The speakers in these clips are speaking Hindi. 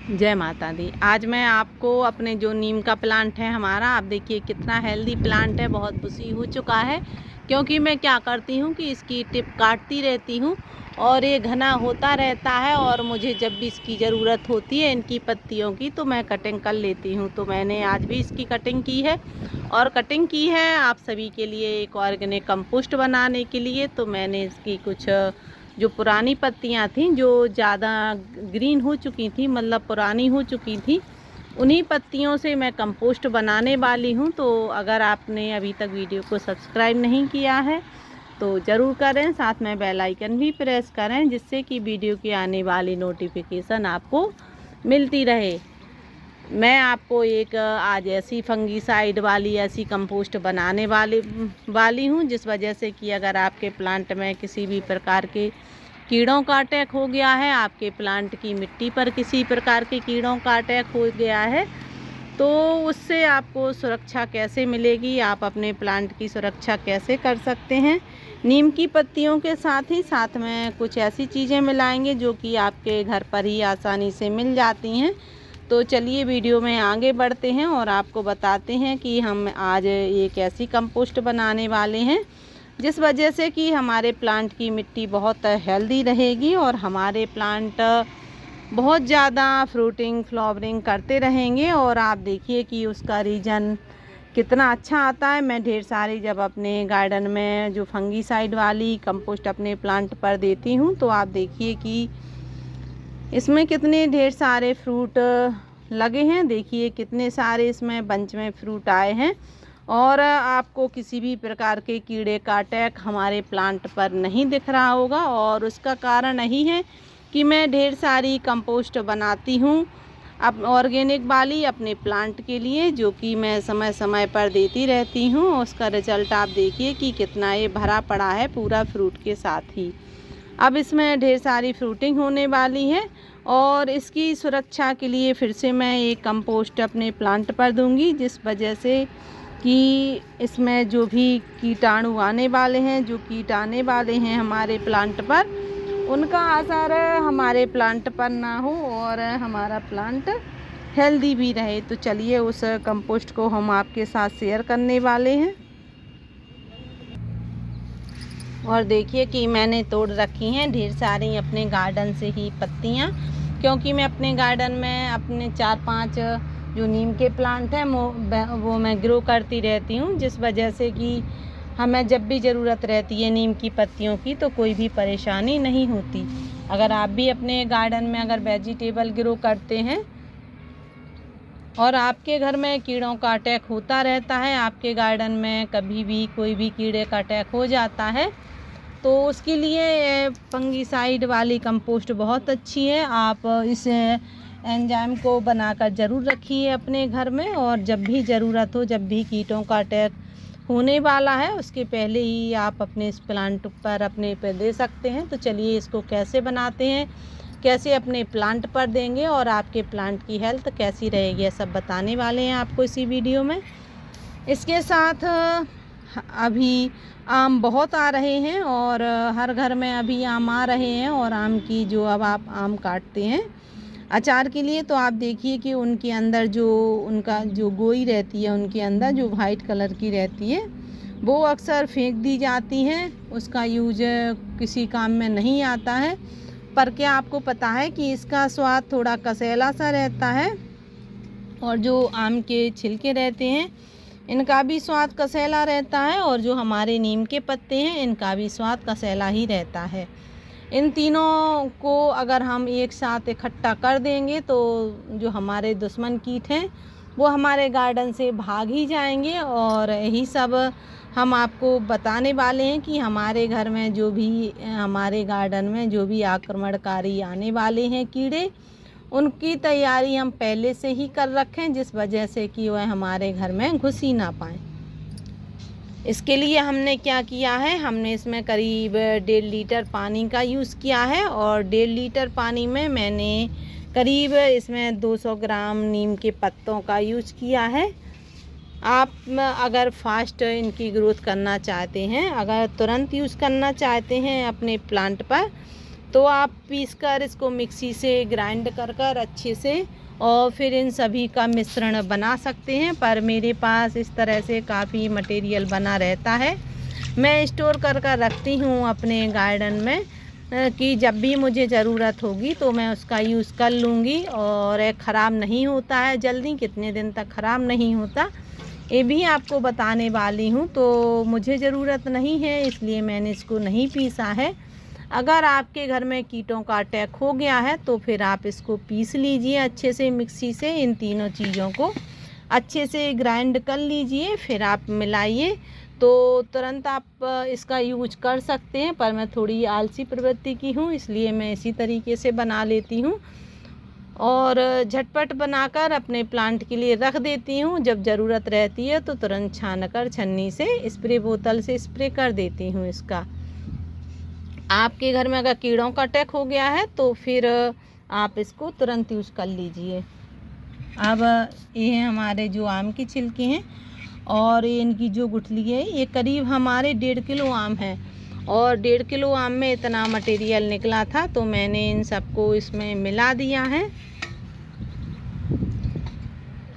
जय माता दी। आज मैं आपको अपने जो नीम का प्लांट है हमारा, आप देखिए कितना हेल्दी प्लांट है, बहुत बुशी हो चुका है। क्योंकि मैं क्या करती हूँ कि इसकी टिप काटती रहती हूँ और ये घना होता रहता है, और मुझे जब भी इसकी ज़रूरत होती है इनकी पत्तियों की तो मैं कटिंग कर लेती हूँ। तो मैंने आज भी इसकी कटिंग की है, और कटिंग की है आप सभी के लिए एक ऑर्गेनिक कंपोस्ट बनाने के लिए। तो मैंने इसकी कुछ जो पुरानी पत्तियां थीं, जो ज़्यादा ग्रीन हो चुकी थी, मतलब पुरानी हो चुकी थी, उन्हीं पत्तियों से मैं कंपोस्ट बनाने वाली हूं। तो अगर आपने अभी तक वीडियो को सब्सक्राइब नहीं किया है तो ज़रूर करें, साथ में बेल आइकन भी प्रेस करें, जिससे कि वीडियो की आने वाली नोटिफिकेशन आपको मिलती रहे। मैं आपको एक आज ऐसी फंगीसाइड वाली ऐसी कंपोस्ट बनाने वाली हूँ, जिस वजह से कि अगर आपके प्लांट में किसी भी प्रकार के कीड़ों का अटैक हो गया है, आपके प्लांट की मिट्टी पर किसी प्रकार के कीड़ों का अटैक हो गया है, तो उससे आपको सुरक्षा कैसे मिलेगी, आप अपने प्लांट की सुरक्षा कैसे कर सकते हैं। नीम की पत्तियों के साथ ही साथ में कुछ ऐसी चीज़ें मिलाएंगे जो कि आपके घर पर ही आसानी से मिल जाती हैं। तो चलिए वीडियो में आगे बढ़ते हैं और आपको बताते हैं कि हम आज एक ऐसी कंपोस्ट बनाने वाले हैं जिस वजह से कि हमारे प्लांट की मिट्टी बहुत हेल्दी रहेगी और हमारे प्लांट बहुत ज़्यादा फ्रूटिंग फ्लावरिंग करते रहेंगे। और आप देखिए कि उसका रीजन कितना अच्छा आता है। मैं ढेर सारी जब अपने गार्डन में जो फंगीसाइड वाली कंपोस्ट अपने प्लांट पर देती हूँ, तो आप देखिए कि इसमें कितने ढेर सारे फ्रूट लगे हैं। देखिए कितने सारे इसमें बंच में फ्रूट आए हैं, और आपको किसी भी प्रकार के कीड़े का अटैक हमारे प्लांट पर नहीं दिख रहा होगा। और उसका कारण यही है कि मैं ढेर सारी कंपोस्ट बनाती हूँ अब ऑर्गेनिक वाली अपने प्लांट के लिए, जो कि मैं समय समय पर देती रहती हूँ। उसका रिजल्ट आप देखिए कि कितना ये भरा पड़ा है पूरा फ्रूट के साथ ही। अब इसमें ढेर सारी फ्रूटिंग होने वाली है, और इसकी सुरक्षा के लिए फिर से मैं एक कंपोस्ट अपने प्लांट पर दूंगी, जिस वजह से कि इसमें जो भी कीटाणु आने वाले हैं, जो कीट आने वाले हैं हमारे प्लांट पर, उनका असर हमारे प्लांट पर ना हो और हमारा प्लांट हेल्दी भी रहे। तो चलिए उस कंपोस्ट को हम आपके साथ शेयर करने वाले हैं। और देखिए कि मैंने तोड़ रखी हैं ढेर सारी अपने गार्डन से ही पत्तियां, क्योंकि मैं अपने गार्डन में अपने 4-5 जो नीम के प्लांट हैं वो मैं ग्रो करती रहती हूँ, जिस वजह से कि हमें जब भी ज़रूरत रहती है नीम की पत्तियों की तो कोई भी परेशानी नहीं होती। अगर आप भी अपने गार्डन में अगर वेजिटेबल ग्रो करते हैं और आपके घर में कीड़ों का अटैक होता रहता है, आपके गार्डन में कभी भी कोई भी कीड़े का अटैक हो जाता है, तो उसके लिए फंगीसाइड वाली कंपोस्ट बहुत अच्छी है। आप इस एंजाइम को बनाकर ज़रूर रखिए अपने घर में, और जब भी ज़रूरत हो, जब भी कीटों का अटैक होने वाला है, उसके पहले ही आप अपने इस प्लांट पर अपने पे दे सकते हैं। तो चलिए इसको कैसे बनाते हैं, कैसे अपने प्लांट पर देंगे और आपके प्लांट की हेल्थ कैसी रहेगी, सब बताने वाले हैं आपको इसी वीडियो में। इसके साथ अभी आम बहुत आ रहे हैं, और हर घर में अभी आम आ रहे हैं, और आम की जो अब आप आम काटते हैं अचार के लिए, तो आप देखिए कि उनके अंदर जो उनका जो गोई रहती है, उनके अंदर जो वाइट कलर की रहती है, वो अक्सर फेंक दी जाती हैं। उसका यूज किसी काम में नहीं आता है। पर क्या आपको पता है कि इसका स्वाद थोड़ा कसेला सा रहता है, और जो आम के छिलके रहते हैं इनका भी स्वाद कसेला रहता है, और जो हमारे नीम के पत्ते हैं इनका भी स्वाद कसेला ही रहता है। इन तीनों को अगर हम एक साथ इकट्ठा कर देंगे तो जो हमारे दुश्मन कीट हैं वो हमारे गार्डन से भाग ही जाएंगे। और यही सब हम आपको बताने वाले हैं कि हमारे घर में जो भी हमारे गार्डन में जो भी आक्रमणकारी आने वाले हैं कीड़े, उनकी तैयारी हम पहले से ही कर रखें, जिस वजह से कि वह हमारे घर में घुस ही ना पाएँ। इसके लिए हमने क्या किया है, हमने इसमें करीब 1.5 लीटर पानी का यूज़ किया है, और 1.5 लीटर पानी में मैंने करीब इसमें 200 ग्राम नीम के पत्तों का यूज़ किया है। आप अगर फास्ट इनकी ग्रोथ करना चाहते हैं, अगर तुरंत यूज़ करना चाहते हैं अपने प्लांट पर, तो आप पीसकर इसको मिक्सी से ग्राइंड कर अच्छे से और फिर इन सभी का मिश्रण बना सकते हैं। पर मेरे पास इस तरह से काफ़ी मटेरियल बना रहता है। मैं स्टोर कर रखती हूँ अपने गार्डन में कि जब भी मुझे ज़रूरत होगी तो मैं उसका यूज़ कर लूँगी। और ख़राब नहीं होता है जल्दी, कितने दिन तक ख़राब नहीं होता ये भी आपको बताने वाली हूँ। तो मुझे ज़रूरत नहीं है इसलिए मैंने इसको नहीं पीसा है। अगर आपके घर में कीटों का अटैक हो गया है तो फिर आप इसको पीस लीजिए अच्छे से मिक्सी से। इन तीनों चीज़ों को अच्छे से ग्राइंड कर लीजिए, फिर आप मिलाइए तो तुरंत आप इसका यूज कर सकते हैं। पर मैं थोड़ी आलसी प्रवृत्ति की हूँ इसलिए मैं इसी तरीके से बना लेती हूँ और झटपट बनाकर अपने प्लांट के लिए रख देती हूँ। जब ज़रूरत रहती है तो तुरंत छानकर छन्नी से स्प्रे बोतल से स्प्रे कर देती हूँ इसका। आपके घर में अगर कीड़ों का अटैक हो गया है तो फिर आप इसको तुरंत यूज़ कर लीजिए। अब ये हैं हमारे जो आम की छिलके हैं और इनकी जो गुठली है, ये करीब हमारे 1.5 किलो आम है और 1.5 किलो आम में इतना मटेरियल निकला था तो मैंने इन सबको इसमें मिला दिया है।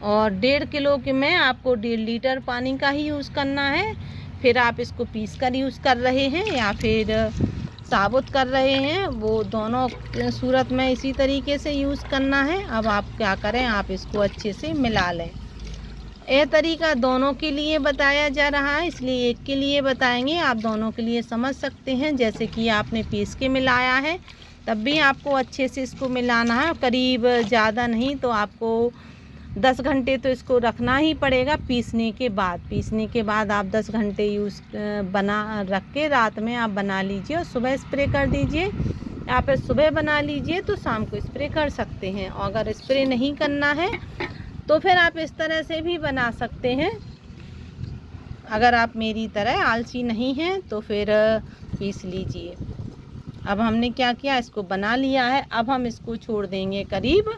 और 1.5 किलो के में आपको 1.5 लीटर पानी का ही यूज़ करना है। फिर आप इसको पीस कर यूज़ कर रहे हैं या फिर साबुत कर रहे हैं, वो दोनों सूरत में इसी तरीके से यूज़ करना है। अब आप क्या करें, आप इसको अच्छे से मिला लें। यह तरीका दोनों के लिए बताया जा रहा है इसलिए एक के लिए बताएंगे, आप दोनों के लिए समझ सकते हैं। जैसे कि आपने पीस के मिलाया है तब भी आपको अच्छे से इसको मिलाना है। करीब ज़्यादा नहीं तो आपको 10 घंटे तो इसको रखना ही पड़ेगा पीसने के बाद आप 10 घंटे बना रख के रात में आप बना लीजिए और सुबह स्प्रे कर दीजिए। या फिर सुबह बना लीजिए तो शाम को स्प्रे कर सकते हैं। और अगर स्प्रे नहीं करना है तो फिर आप इस तरह से भी बना सकते हैं। अगर आप मेरी तरह आलसी नहीं हैं तो फिर पीस लीजिए। अब हमने क्या किया, इसको बना लिया है। अब हम इसको छोड़ देंगे करीब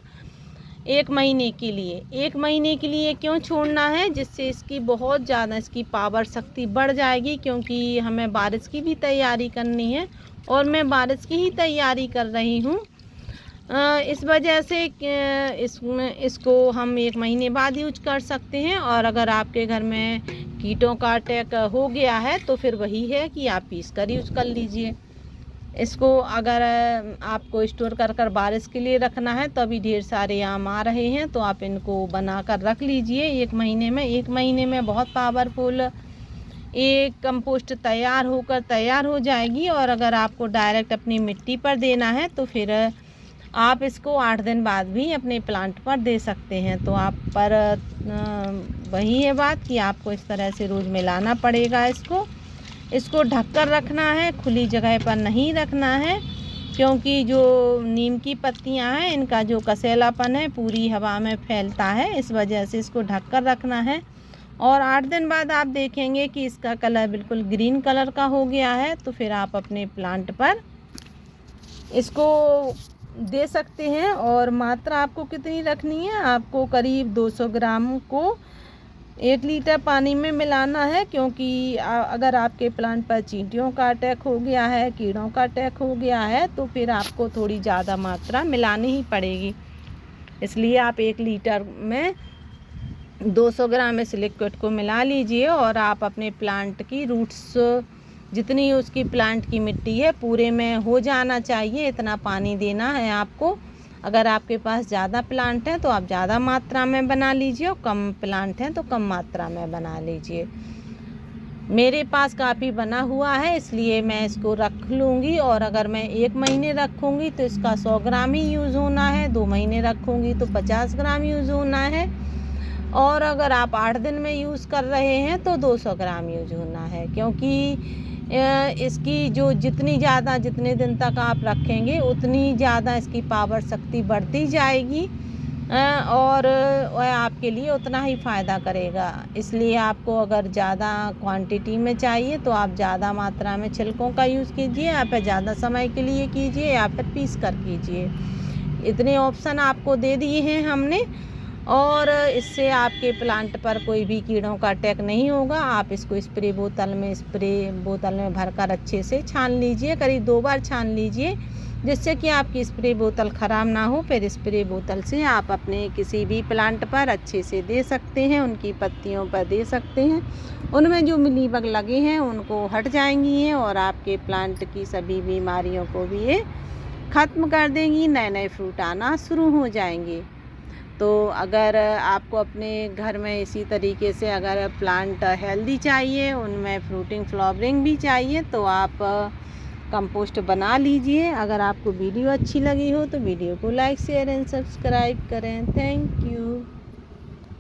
1 महीने के लिए। 1 महीने के लिए क्यों छोड़ना है, जिससे इसकी बहुत ज़्यादा इसकी पावर शक्ति बढ़ जाएगी। क्योंकि हमें बारिश की भी तैयारी करनी है और मैं बारिश की ही तैयारी कर रही हूँ। इस वजह से इसको हम 1 महीने बाद यूज कर सकते हैं। और अगर आपके घर में कीटों का अटैक हो गया है तो फिर वही है कि आप पीस कर यूज कर लीजिए इसको। अगर आपको स्टोर कर बारिश के लिए रखना है तो अभी ढेर सारे आम आ रहे हैं तो आप इनको बना कर रख लीजिए 1 महीने में। 1 महीने में बहुत पावरफुल एक कंपोस्ट तैयार हो जाएगी। और अगर आपको डायरेक्ट अपनी मिट्टी पर देना है तो फिर आप इसको 8 दिन बाद भी अपने प्लांट पर दे सकते हैं। तो आप पर वही है बात कि आपको इस तरह से रोज़ मिलाना पड़ेगा। इसको ढककर रखना है, खुली जगह पर नहीं रखना है। क्योंकि जो नीम की पत्तियां हैं इनका जो कसेलापन है पूरी हवा में फैलता है, इस वजह से इसको ढककर रखना है। और 8 दिन बाद आप देखेंगे कि इसका कलर बिल्कुल ग्रीन कलर का हो गया है तो फिर आप अपने प्लांट पर इसको दे सकते हैं। और मात्रा आपको कितनी रखनी है, आपको करीब 200 ग्राम को 1 लीटर पानी में मिलाना है। क्योंकि अगर आपके प्लांट पर चींटियों का अटैक हो गया है, कीड़ों का अटैक हो गया है तो फिर आपको थोड़ी ज़्यादा मात्रा मिलानी ही पड़ेगी। इसलिए आप 1 लीटर में 200 ग्राम इस लिक्विड को मिला लीजिए। और आप अपने प्लांट की रूट्स जितनी उसकी प्लांट की मिट्टी है पूरे में हो जाना चाहिए, इतना पानी देना है आपको। अगर आपके पास ज़्यादा प्लांट हैं तो आप ज़्यादा मात्रा में बना लीजिए और कम प्लांट हैं तो कम मात्रा में बना लीजिए। मेरे पास काफ़ी बना हुआ है इसलिए मैं इसको रख लूँगी। और अगर मैं 1 महीने रखूँगी तो इसका 100 ग्राम ही यूज़ होना है, 2 महीने रखूँगी तो 50 ग्राम यूज़ होना है। और अगर आप 8 दिन में यूज़ कर रहे हैं तो 200 ग्राम यूज़ होना है। क्योंकि इसकी जो जितने दिन तक आप रखेंगे उतनी ज़्यादा इसकी पावर शक्ति बढ़ती जाएगी और वह आपके लिए उतना ही फ़ायदा करेगा। इसलिए आपको अगर ज़्यादा क्वांटिटी में चाहिए तो आप ज़्यादा मात्रा में छिलकों का यूज़ कीजिए या फिर ज़्यादा समय के लिए कीजिए या फिर पीस कर कीजिए। इतने ऑप्शन आपको दे दिए हैं हमने और इससे आपके प्लांट पर कोई भी कीड़ों का अटैक नहीं होगा। आप इसको स्प्रे बोतल में भरकर अच्छे से छान लीजिए, करीब 2 बार छान लीजिए। जिससे कि आपकी स्प्रे बोतल ख़राब ना हो। फिर स्प्रे बोतल से आप अपने किसी भी प्लांट पर अच्छे से दे सकते हैं, उनकी पत्तियों पर दे सकते हैं। उनमें जो मिलीबग लगे हैं उनको हट जाएंगी ये, और आपके प्लांट की सभी बीमारियों को भी ये ख़त्म कर देंगी। नए नए फ्रूट आना शुरू हो जाएंगे। तो अगर आपको अपने घर में इसी तरीके से अगर प्लांट हेल्दी चाहिए, उनमें फ्रूटिंग फ्लावरिंग भी चाहिए, तो आप कंपोस्ट बना लीजिए। अगर आपको वीडियो अच्छी लगी हो तो वीडियो को लाइक शेयर एंड सब्सक्राइब करें। Thank you.